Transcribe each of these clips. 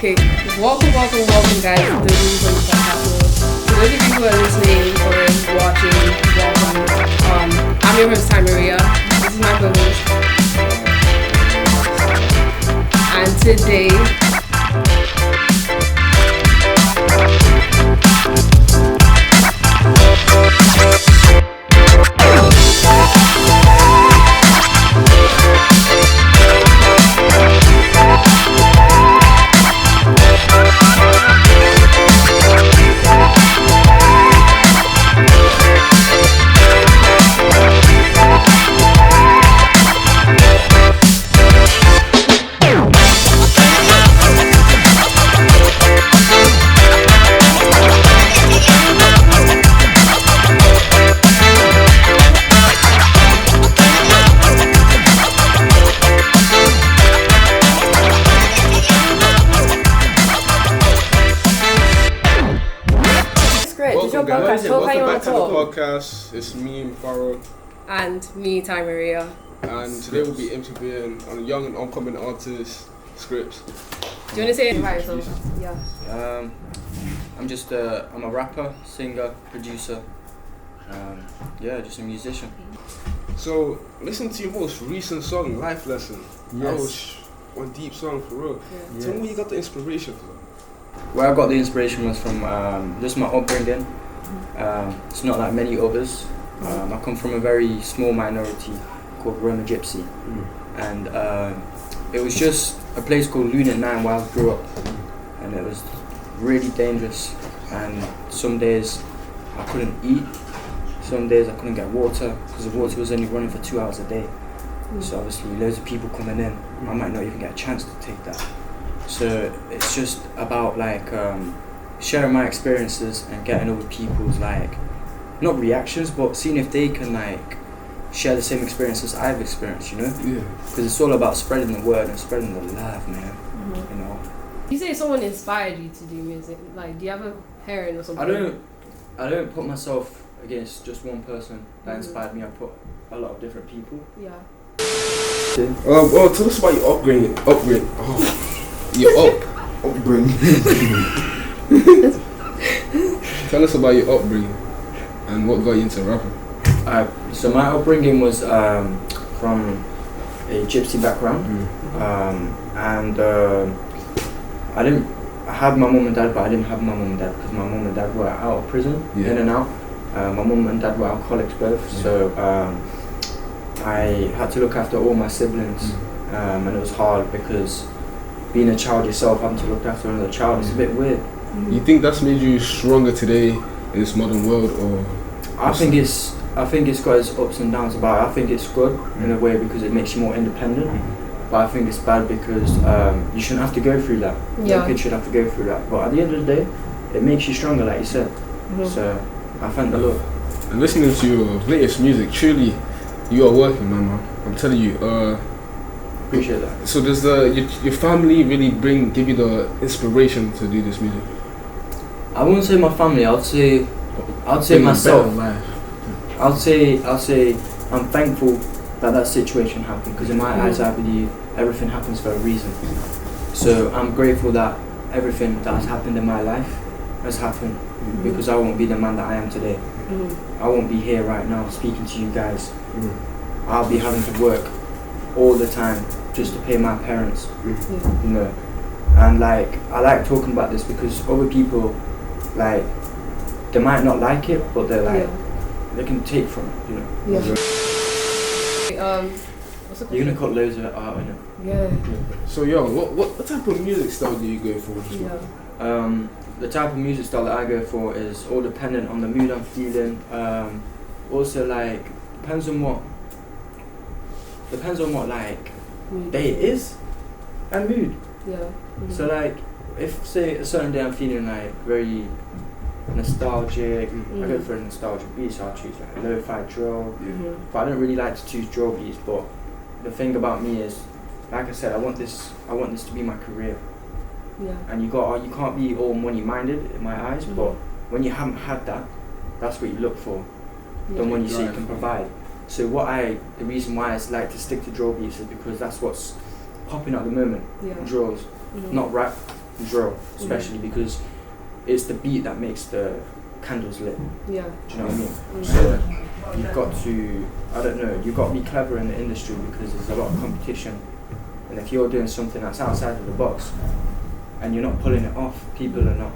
Okay, welcome guys to the Teens Unfiltered Podcast. For those of you who are listening or watching, welcome. I'm your host, Maria. This is my co-host. And today, welcome back to the podcast. It's me, Farrell. And me, Ty Maria. And today we'll be interviewing on a young and upcoming artist, Scripps. Do you want to say anything about yourself? Yeah. I'm a rapper, singer, producer. Just a musician. So, listen to your most recent song, Life Lesson. Yes. That was one deep song for real. Yeah. Tell me where you got the inspiration from. Where I got the inspiration was from just my upbringing. It's not like many others. I come from a very small minority called Roma Gypsy, and it was just a place called Lunit 9 where I grew up, and it was really dangerous. And some days I couldn't eat, some days I couldn't get water because the water was only running for 2 hours a day. So obviously loads of people coming in, I might not even get a chance to take that. So it's just about sharing my experiences and getting over people's not reactions, but seeing if they can share the same experiences I've experienced, you know? Yeah. Because it's all about spreading the word and spreading the love, man. You know. You say someone inspired you to do music. Do you have a parent or something? I don't put myself against just one person that inspired me. I put a lot of different people. Yeah. Tell us about your upbringing. Tell us about your upbringing and what got you into rapping. So my upbringing was from a gypsy background, I had my mum and dad, but I didn't have my mum and dad because my mum and dad were out of prison, in and out. My mum and dad were alcoholics both, so I had to look after all my siblings, and it was hard because being a child yourself, having to look after another child, is a bit weird. You think that's made you stronger today in this modern world, or? I think it's got its ups and downs about it. I think it's good in a way because it makes you more independent, but I think it's bad because you shouldn't have to go through that. No kid should have to go through that. But at the end of the day, it makes you stronger, like you said. So I thank the Lord. And listening to your latest music, truly, you are working, man. I'm telling you. Appreciate that. So does your family really give you the inspiration to do this music? I wouldn't say my family. I'd say myself. I'll say I'm thankful that situation happened because in my eyes I believe everything happens for a reason. So I'm grateful that everything that has happened in my life has happened because I won't be the man that I am today. I won't be here right now speaking to you guys. I'll be having to work all the time just to pay my parents, you know. And I like talking about this because other people, they might not like it, but they're they can take from it, you know. What's the You're gonna cut loads of it out, innit? Yeah. So what type of music style do you go for? The type of music style that I go for is all dependent on the mood I'm feeling. Also depends on what day it is and mood. So if say a certain day I'm feeling very nostalgic, I go for a nostalgic beat, so I'll choose a lo-fi drill. But I don't really like to choose drill beats, but the thing about me is, like I said, I want this to be my career. And you can't be all money minded in my eyes, but when you haven't had that, that's what you look for. The one you say you can provide. So the reason why I like to stick to drill beats is because that's what's popping at the moment. Drills, not rap. drill, especially because it's the beat that makes the candles lit. Yeah. Do you know what I mean? So you've got to, I don't know, you've got to be clever in the industry because there's a lot of competition. And if you're doing something that's outside of the box and you're not pulling it off, people are not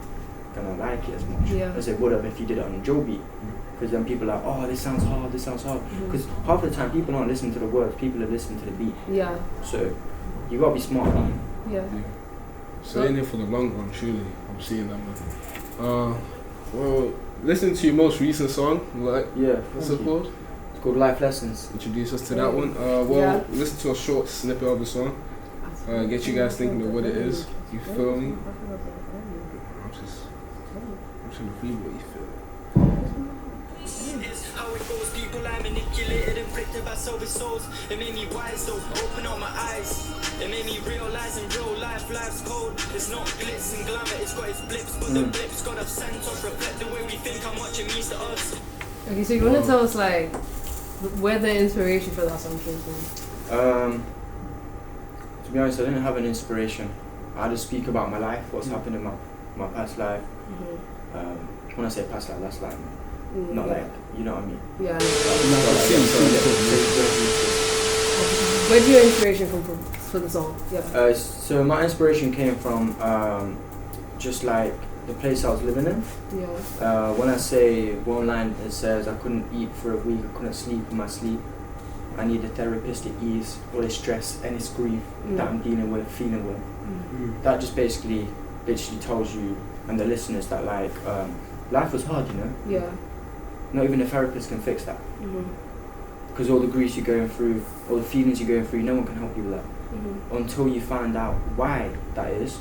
going to like it as much as they would have if you did it on a drill beat. Because then people are like, oh, this sounds hard. Because half the time people aren't listening to the words, people are listening to the beat. Yeah. So you got to be smart about it. Yeah. So in there for the long run, surely. I'm seeing that, man. Well, listen to your most recent song. Like, what's it called? It's called Life Lessons. Introduce us to that one. Listen to a short snippet of the song. Get you guys thinking of what it is. You feel me? I'm trying to feel what you feel. How it goes, people I manipulated, inflicted by sober souls. It made me wise though, open up my eyes. It made me realize in real life, life's cold. It's not glitz and glamour, it's got its blips, but the blips got a scent off, reflect the way we think how much it means to us. Okay, so you want to tell us like where the inspiration for that song came from? To be honest, I didn't have an inspiration. I just speak about my life, what's happened in my past life. When I say past life, that's like not like, you know what I mean? Yeah. Where's your inspiration from for the song? Yeah. So my inspiration came from just like the place I was living in. Yeah. When I say one line, it says I couldn't eat for a week, I couldn't sleep in my sleep. I need a therapist to ease all this stress and this grief that I'm dealing with, feeling with. That just basically literally tells you and the listeners that like life was hard, you know? Yeah. Not even a therapist can fix that. Because all the grief you're going through, all the feelings you're going through, no one can help you with that. Until you find out why that is,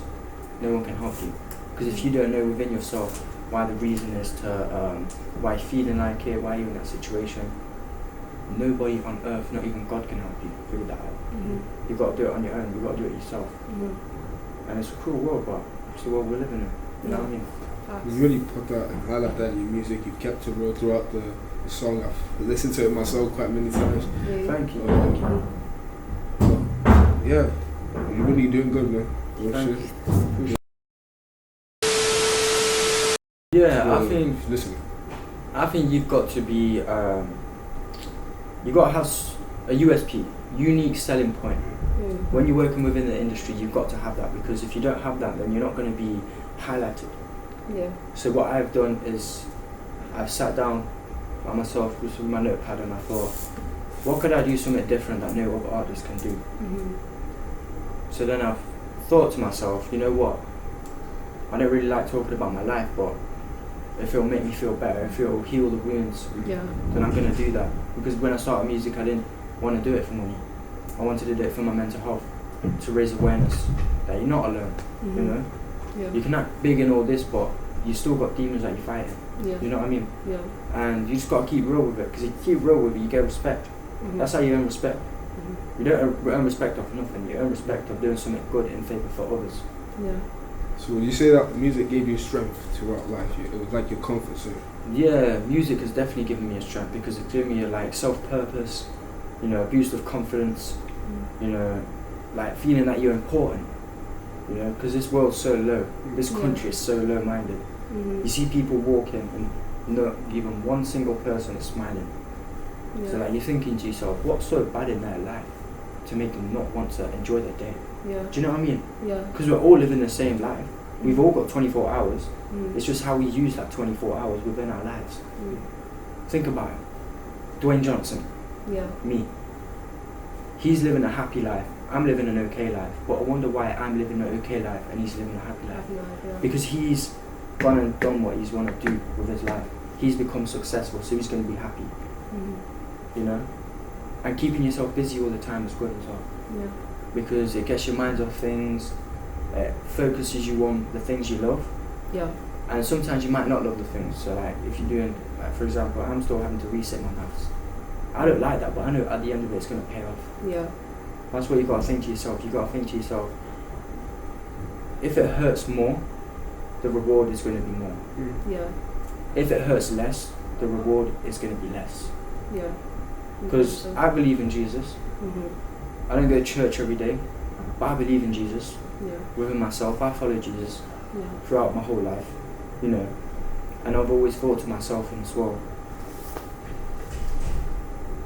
no one can help you. Because if you don't know within yourself why the reason is to, why you're feeling like it, why you're in that situation, nobody on earth, not even God, can help you figure that out. You've got to do it on your own, you've got to do it yourself. And it's a cruel world, but it's the world we're living in. You know what I mean? You really put that and highlight that in your music. You've kept it real throughout the song. I've listened to it myself quite many times. Thank you. Yeah, you're really doing good, man. Thank you. Yeah, I think you've got to be, you've got to have a USP, unique selling point. When you're working within the industry, you've got to have that, because if you don't have that, then you're not going to be highlighted. Yeah. So what I've done is I've sat down by myself with my notepad and I thought, what could I do something different that no other artist can do? So then I've thought to myself, you know what, I don't really like talking about my life, but if it'll make me feel better, if it'll heal the wounds, then I'm going to do that. Because when I started music, I didn't want to do it for money. I wanted to do it for my mental health, to raise awareness that you're not alone, you know? You can act big in all this, but you still got demons that you're fighting. You know what I mean? And you just got to keep real with it, because if you keep real with it, you get respect. That's how you earn respect. You don't earn respect off nothing, you earn respect of doing something good in favour for others. So would you say that music gave you strength throughout life? It was like your comfort zone? Yeah, music has definitely given me a strength, because it gave me a like self-purpose, you know, a boost of confidence, you know, like feeling that you're important. You know, because this world's so low, this country is so low-minded. You see people walking and not even one single person is smiling. So like you're thinking to yourself, what's so bad in their life to make them not want to enjoy their day? Do you know what I mean? Because we're all living the same life. We've all got 24 hours. It's just how we use that 24 hours within our lives. Think about it. Dwayne Johnson, me. He's living a happy life. I'm living an okay life, but I wonder why I'm living an okay life and he's living a happy life. Because he's gone and done what he's want to do with his life. He's become successful, so he's going to be happy. You know? And keeping yourself busy all the time is good as well. Because it gets your mind off things, it focuses you on the things you love. And sometimes you might not love the things. So like if you're doing, like for example, I'm still having to reset my maths. I don't like that, but I know at the end of it it's going to pay off. That's what you got to think to yourself. You got to think to yourself, if it hurts more, the reward is going to be more. If it hurts less, the reward is going to be less. Because I believe in Jesus. I don't go to church every day, but I believe in Jesus. within myself. I follow Jesus Yeah. throughout my whole life, you know, and I've always thought to myself as well,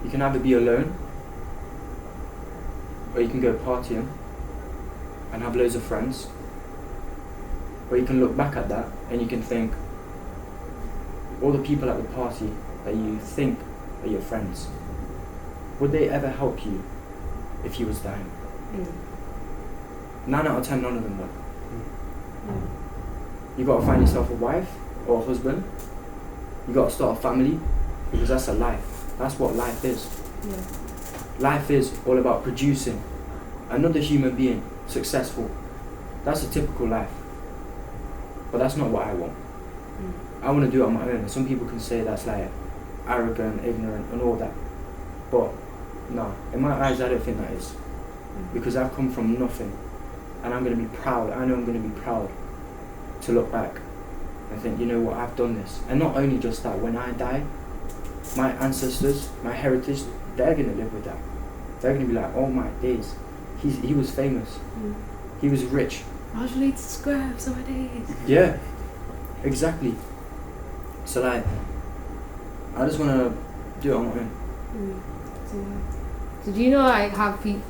you can either be alone or you can go partying and have loads of friends, or you can look back at that and you can think, all the people at the party that you think are your friends, would they ever help you if you was dying? 9 out of 10, none of them would. You got to find yourself a wife or a husband. You got to start a family, because that's a life. That's what life is. Life is all about producing another human being successful. That's a typical life. But that's not what I want. I want to do it on my own. And some people can say that's like arrogant, ignorant and all that. But no, in my eyes I don't think that is. Because I've come from nothing. And I'm going to be proud. I know I'm going to be proud to look back and think, you know what, I've done this. And not only just that, when I die, my ancestors, my heritage, they're going to live with that. They're going to be like, oh my days, he was famous. He was rich. Largely to square some days. Yeah, exactly. So like, I just want to do it on my own. So do you know, like, have people...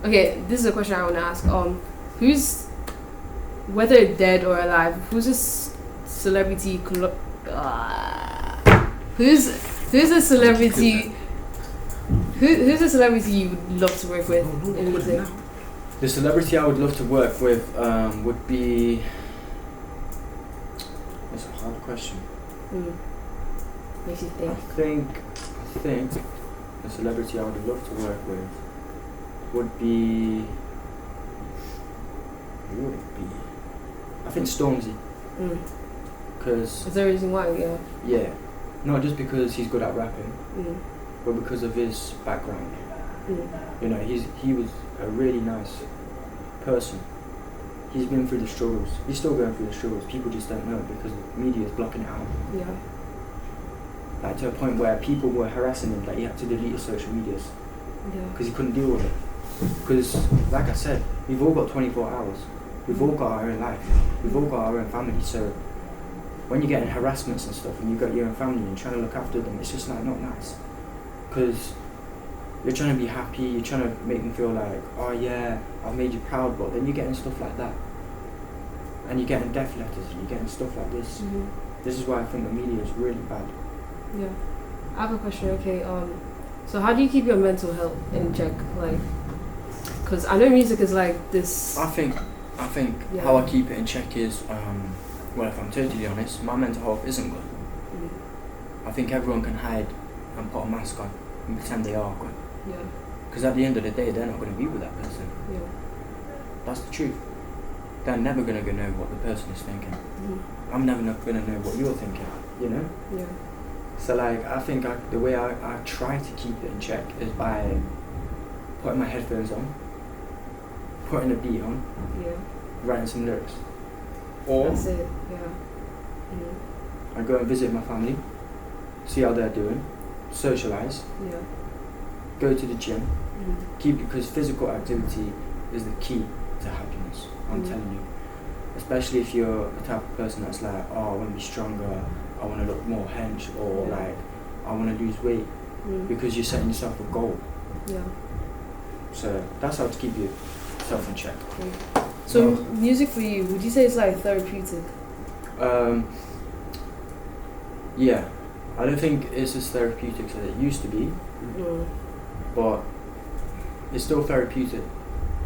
Okay, this is a question I want to ask. Who's, whether dead or alive, who's a celebrity... Who's a celebrity... Who's a celebrity you would love to work with in music? The celebrity I would love to work with would be... That's a hard question. Makes you think. I think the celebrity I would love to work with would be... Who would it be? I think Stormzy. Because... Is there a reason why? Yeah. Not just because he's good at rapping, but because of his background. You know, he was a really nice person. He's been through the struggles. He's still going through the struggles. People just don't know because the media is blocking it out. Yeah. Like to a point where people were harassing him that he had to delete his social medias because he couldn't deal with it. Because, like I said, we've all got 24 hours. We've all got our own life. We've all got our own family. So when you're getting harassments and stuff and you've got your own family and trying to look after them, it's just like not nice. Because you're trying to be happy, you're trying to make them feel like, oh yeah, I've made you proud, but then you're getting stuff like that. And you're getting death letters and you're getting stuff like this. This is why I think the media is really bad. Yeah. I have a question, okay. So how do you keep your mental health in check? Like, because I know music is like this... I think how I keep it in check is, well, if I'm totally honest, my mental health isn't good. I think everyone can hide and put a mask on and pretend they are good. Yeah. Because at the end of the day, they're not going to be with that person. Yeah. That's the truth. They're never going to know what the person is thinking. I'm never going to know what you're thinking, you know? Yeah. So like, I think the way I try to keep it in check is by putting my headphones on, putting a beat on, writing some lyrics. Or that's it, I go and visit my family, see how they're doing, socialise, go to the gym, because physical activity is the key to happiness, I'm telling you. Especially if you're the type of person that's like, oh, I want to be stronger, I want to look more hench, or like, I want to lose weight, because you're setting yourself a goal. Yeah. So that's how to keep yourself in check. So music for you, would you say it's like therapeutic? Yeah. I don't think it's as therapeutic as it used to be, but it's still therapeutic.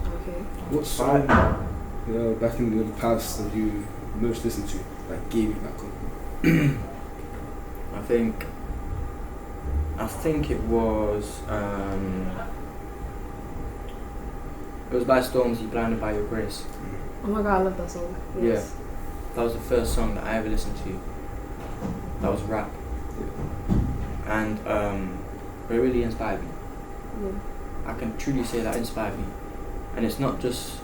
Okay. What song, back in the past that you most listened to, like gave you that confidence? I think it was by Stormzy, Blinded by Your Grace. Oh my god, I love that song. Yes. Yeah. That was the first song that I ever listened to. That was rap. And it really inspired me. I can truly say that inspired me. And it's not just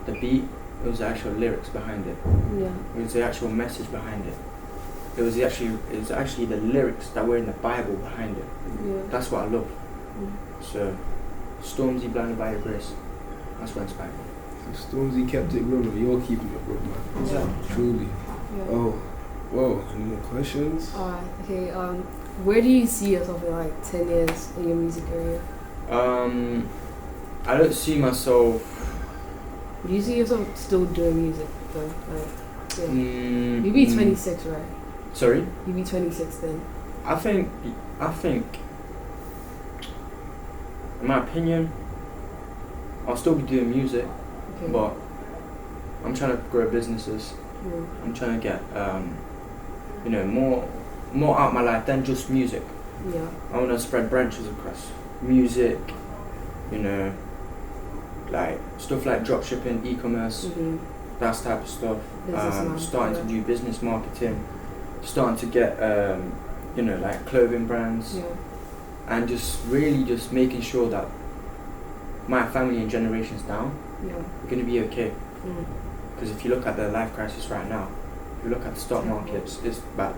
the beat, it was the actual lyrics behind it. It was the actual message behind it. It was actually the lyrics that were in the Bible behind it. That's what I love. So Stormzy, Blinded by Your Grace, that's what inspired me. Stormzy kept it real, but you're keeping it real, man. Exactly. Truly. Yeah. Oh, whoa. Any more questions? Alright, okay. Where do you see yourself in like 10 years in your music career? I don't see myself. Do you see yourself still doing music though? Like, yeah. You'll be 26, right? Sorry? You'll be 26 then. I think, in my opinion, I'll still be doing music, Okay. but I'm trying to grow businesses. Mm. I'm trying to get, more out of my life than just music. Yeah. I want to spread branches across music, like stuff like dropshipping, e-commerce, that type of stuff. Starting to do business marketing, starting to get, like clothing brands, and just really just making sure that my family and generations down are going to be okay. Because if you look at the life crisis right now, if you look at the stock markets, it's bad.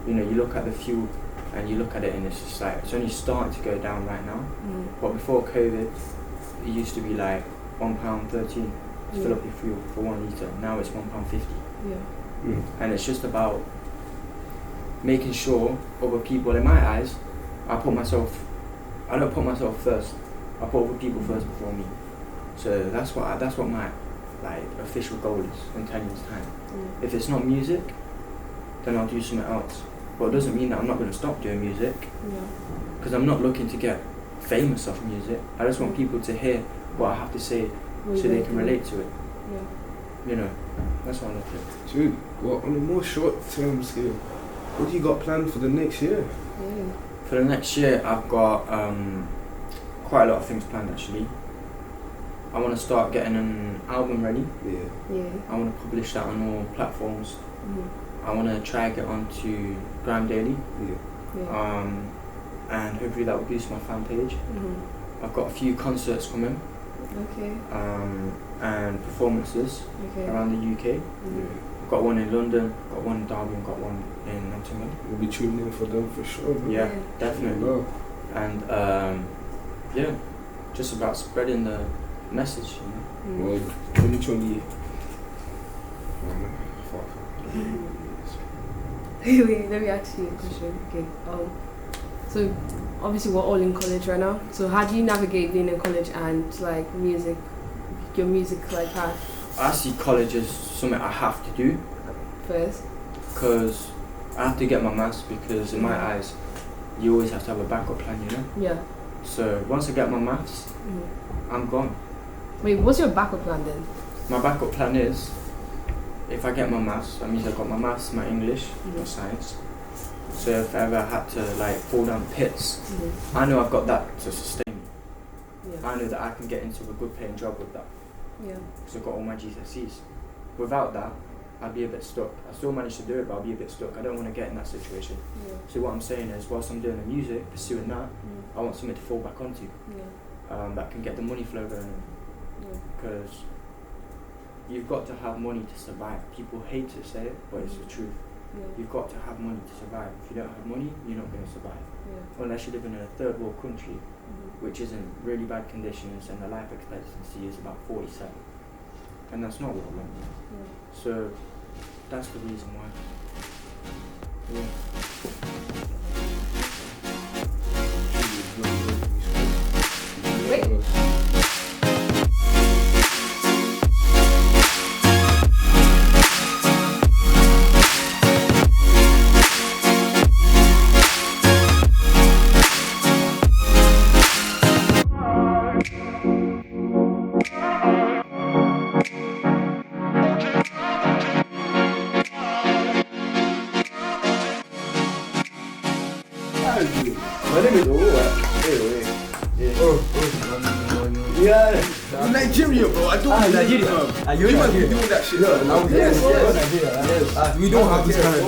You look at the fuel and you look at it and it's just like, it's only starting to go down right now. But before COVID, it used to be like £1.13 to fill up your fuel for 1 litre. Now it's £1.50. And it's just about making sure other people, in my eyes, I don't put myself first. I put other people first before me. So that's what my official goal is in 10 years time. If it's not music, then I'll do something else. But it doesn't mean that I'm not going to stop doing music, because I'm not looking to get famous off music. I just want people to hear what I have to say so they can relate to it. That's what I look at. Dude, well, on a more short-term scale, what do you got planned for the next year? For the next year, I've got quite a lot of things planned actually. I want to start getting an album ready. I want to publish that on all platforms. I want to try get onto Grime Daily. And hopefully that will boost my fan page. I've got a few concerts coming. And performances around the UK. I've got one in London, got one in Derby, and got one in Nottingham. We'll be tuning in for them for sure. Man. Yeah, definitely. And just about spreading the message. Well, 2020. Wait, let me ask you a question. Okay. So obviously we're all in college right now. So how do you navigate being in college and like music, your music like path? I see college as something I have to do First. Because I have to get my maths, because in my eyes, you always have to have a backup plan, Yeah. So once I get my maths, I'm gone. Wait, what's your backup plan then? My backup plan is, if I get my maths, that means I've got my maths, my English, my science. So if I ever had to fall down pits, I know I've got that to sustain me. I know that I can get into a good paying job with that. Because I've got all my GCSEs. Without that, I'd be a bit stuck. I still managed to do it, but I'll be a bit stuck. I don't want to get in that situation. So what I'm saying is, whilst I'm doing the music, pursuing that, I want something to fall back onto. That can get the money flow going. Because you've got to have money to survive. People hate to say it, but it's the truth. You've got to have money to survive. If you don't have money, you're not going to survive. Unless you're living in a third world country, which is in really bad conditions, and the life expectancy is about 47. And that's not what I want. So that's the reason why. Wait. My name is I'm Nigeria, bro. I don't Nigeria. You must be doing that shit. Yes. We don't have this kind of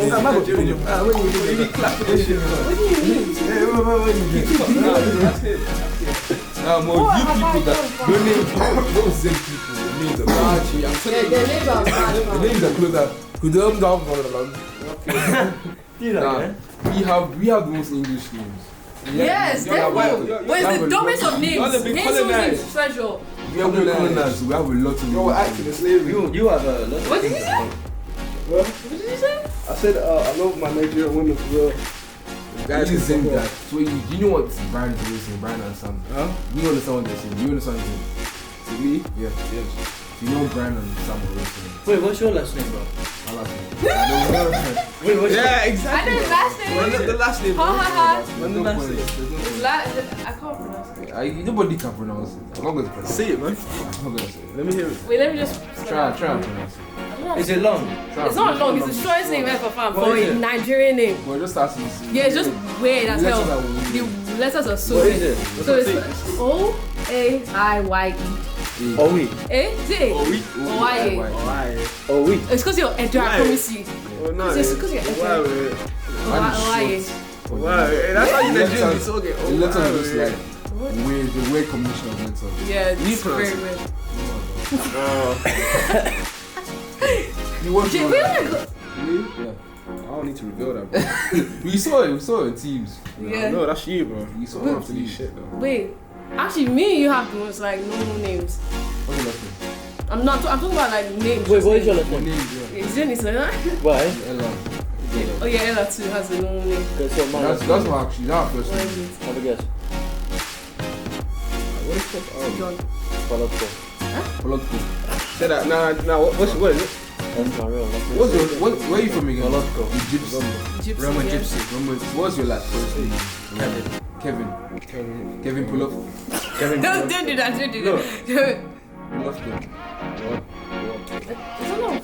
thing. You be clapping this shit. What do you mean? Now, more you people that your names don't same people. The names are bad. I'm telling you. The names are closer. Could them down for the we have the most English names. Yes, therefore. But it's the dumbest of names. Y'all have been Names colonized. is treasure. We have been colonized. We have a lot of. Yo, we're acting in slavery. You have a lot. What did you say? What? What did you say? I said I love my Nigerian women for real. Guys, you saying that. So you know what Brian is saying, Brian and Sam? Huh? You understand what they're saying? You understand what they're saying? Me? Yeah. Yes. You know Brian and Sam are saying. Wait, what's your last name, bro? My last name. I don't know. Wait, what's Yeah, I exactly. know his last name. Run up the last name. Ha ha ha. Run the last name. His last, I can't pronounce it. Nobody can pronounce it. I'm not going to pronounce it. Say it, man. I'm not going to say it. Let me hear it. Wait, let me just Try and pronounce it. Is it long? It's not long, it's the shortest name ever found What for is a it? Nigerian name. Well, just ask me. Yeah, it's just weird as hell. The letters are so What weird. is it? So it's O-A-I-Y-E. Oh, wait. Eh? Say Oh, we. O-Y-E. Why? Oh, wait. It's because you're Edgar, I Why? promise you. Oh, no. It's because you're Why? Edgar. O-Y-E. Why? That's how you Nigerian be talking. The letters are just like weird, the weird combination of letters. Yeah, You it's pronounce very it. weird. You want Jay, where did I go? Me? Yeah. I don't need to reveal that, bro. We saw it in Teams. Yeah. No, that's you, bro. You saw I don't it have to in do Teams. shit, though. Wait, actually, me and you have the most like normal names. What's your last name? I'm talking about like names. Wait, what is your Your last name? name, yeah. Is your name like Why? Ella. Oh yeah, Ella too has a normal name. That's your man. That's what actually, that's our first What name. is it? Have a guess. What the fuck? Oh, John. Palotko. Polotko. say that. Nah. What is it? That's my real last name. Where are you from again? Polotko. Gypsy. Gypsy. Roman yeah. Gypsy. What's your last first name? Kevin. Kevin Pulof. Kevin. Don't do that. Don't do that. Polotko. Is that not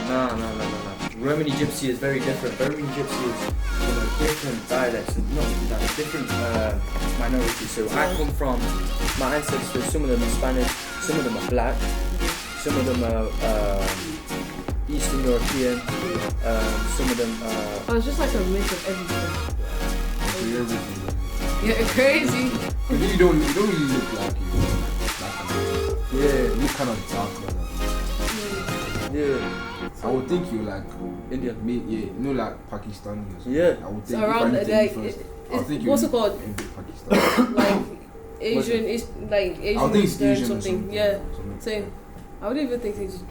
No. Romani Gypsy is very different. Romani Gypsy is different dialects, not like different minorities. So I come from my ancestors. Some of them are Spanish, some of them are black, some of them are Eastern European, some of them are. Oh, it's just like a mix of everything. So you're everything. Yeah, crazy. But you don't really look like you. Yeah, you look kind of dark. Yeah, I would think you like Indian. like Pakistani or something. Yeah. I would So think around if I like, first, I would think what's you it called? Pakistan. Like Asian, like I would Asian think it's Eastern Asian or something. something. Yeah, same. I wouldn't even think it's